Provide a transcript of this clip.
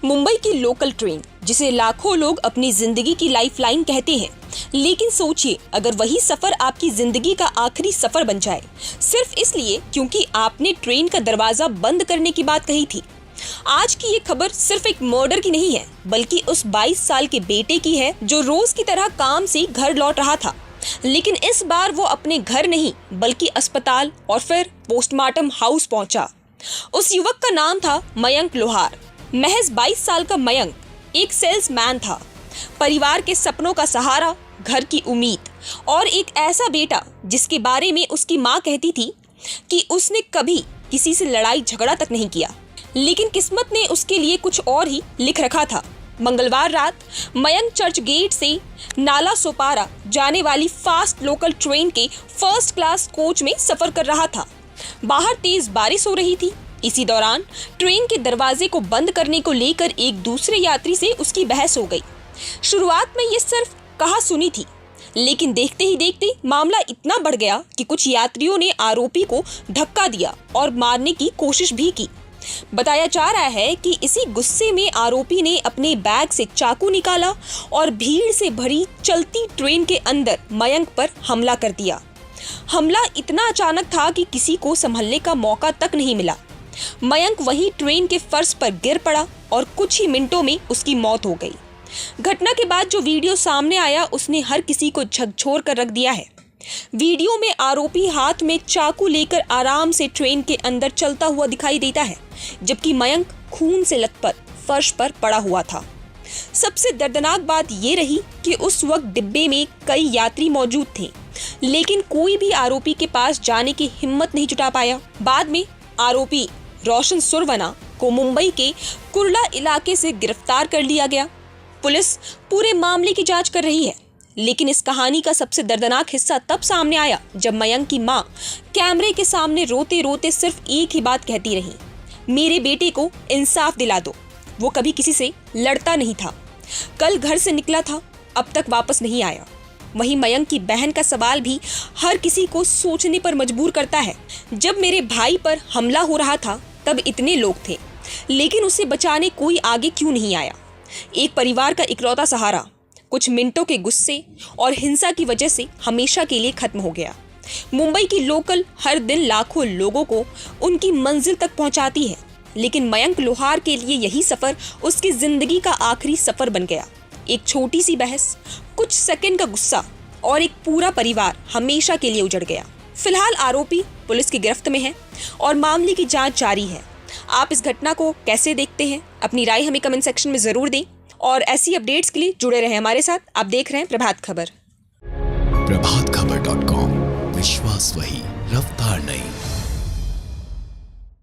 मुंबई की local train, जिसे लाखों लोग अपनी जिंदगी की लाइफलाइन कहते हैं, लेकिन सोचिए अगर वही सफर आपकी जिंदगी का आखिरी सफर बन जाए, सिर्फ इसलिए क्योंकि आपने ट्रेन का दरवाजा बंद करने की बात कही थी। आज की ये खबर सिर्फ एक मर्डर की नहीं है, बल्कि उस 22 साल के बेटे की है जो रोज की तरह काम से घर लौट रहा था, लेकिन इस बार वो अपने घर नहीं बल्कि अस्पताल और फिर पोस्टमार्टम हाउस पहुंचा। उस युवक का नाम था मयंक लोहार। महज 22 साल का मयंक एक सेल्समैन था, परिवार के सपनों का सहारा, घर की उम्मीद और एक ऐसा बेटा जिसके बारे में उसकी माँ कहती थी कि उसने कभी किसी से लड़ाई झगड़ा तक नहीं किया। लेकिन किस्मत ने उसके लिए कुछ और ही लिख रखा था। मंगलवार रात मयंक चर्च गेट से नाला सोपारा जाने वाली फास्ट लोकल ट्रेन के फर्स्ट क्लास कोच में सफर कर रहा था। बाहर तेज बारिश हो रही थी। इसी दौरान ट्रेन के दरवाजे को बंद करने को लेकर एक दूसरे यात्री से उसकी बहस हो गई। शुरुआत में ये सिर्फ कहा सुनी थी, लेकिन देखते ही देखते मामला इतना बढ़ गया कि कुछ यात्रियों ने आरोपी को धक्का दिया और मारने की कोशिश भी की। बताया जा रहा है कि इसी गुस्से में आरोपी ने अपने बैग से चाकू निकाला और भीड़ से भरी चलती ट्रेन के अंदर मयंक पर हमला कर दिया। हमला इतना अचानक था कि किसी को संभलने का मौका तक नहीं मिला। मयंक वहीं ट्रेन के फर्श पर गिर पड़ा और कुछ ही मिनटों में उसकी मौत हो गई। घटना के बाद जो वीडियो सामने आया उसने हर किसी को झकझोर कर रख दिया है। वीडियो में आरोपी हाथ में चाकू लेकर आराम से ट्रेन के अंदर चलता हुआ दिखाई देता है, जबकि मयंक खून से लथपथ फर्श पर पड़ा हुआ था। सबसे दर्दनाक बात ये रही कि उस वक्त डिब्बे में कई यात्री मौजूद थे, लेकिन कोई भी आरोपी के पास जाने की हिम्मत नहीं जुटा पाया। बाद में आरोपी रोशन सुरवना को मुंबई के कुर्ला इलाके से गिरफ्तार कर लिया गया। पुलिस पूरे मामले की जांच कर रही है, लेकिन इस कहानी का सबसे दर्दनाक हिस्सा तब सामने आया जब मयंक की मां कैमरे के सामने रोते रोते सिर्फ एक ही बात कहती रही, मेरे बेटे को इंसाफ दिला दो। वो कभी किसी से लड़ता नहीं था, कल घर से निकला था, अब तक वापस नहीं आया। वहीं मयंक की बहन का सवाल भी हर किसी को सोचने पर मजबूर करता है। जब मेरे भाई पर हमला हो रहा था तब इतने लोग थे, लेकिन उसे बचाने कोई आगे क्यों नहीं आया? एक परिवार का इकलौता सहारा कुछ मिनटों के गुस्से और हिंसा की वजह से हमेशा के लिए खत्म हो गया। मुंबई की लोकल हर दिन लाखों लोगों को उनकी मंजिल तक पहुंचाती है, लेकिन मयंक लोहार के लिए यही सफर उसकी जिंदगी का आखिरी सफर बन गया। एक छोटी सी बहस, कुछ सेकंड का गुस्सा और एक पूरा परिवार हमेशा के लिए उजड़ गया। फिलहाल आरोपी पुलिस की गिरफ्त में है और मामले की जांच जारी है। आप इस घटना को कैसे देखते हैं? अपनी राय हमें कमेंट सेक्शन में जरूर दें और ऐसी अपडेट्स के लिए जुड़े रहें हमारे साथ। आप देख रहे हैं प्रभात खबर। प्रभातखबर.com, विश्वास वही, रफ्तार नहीं।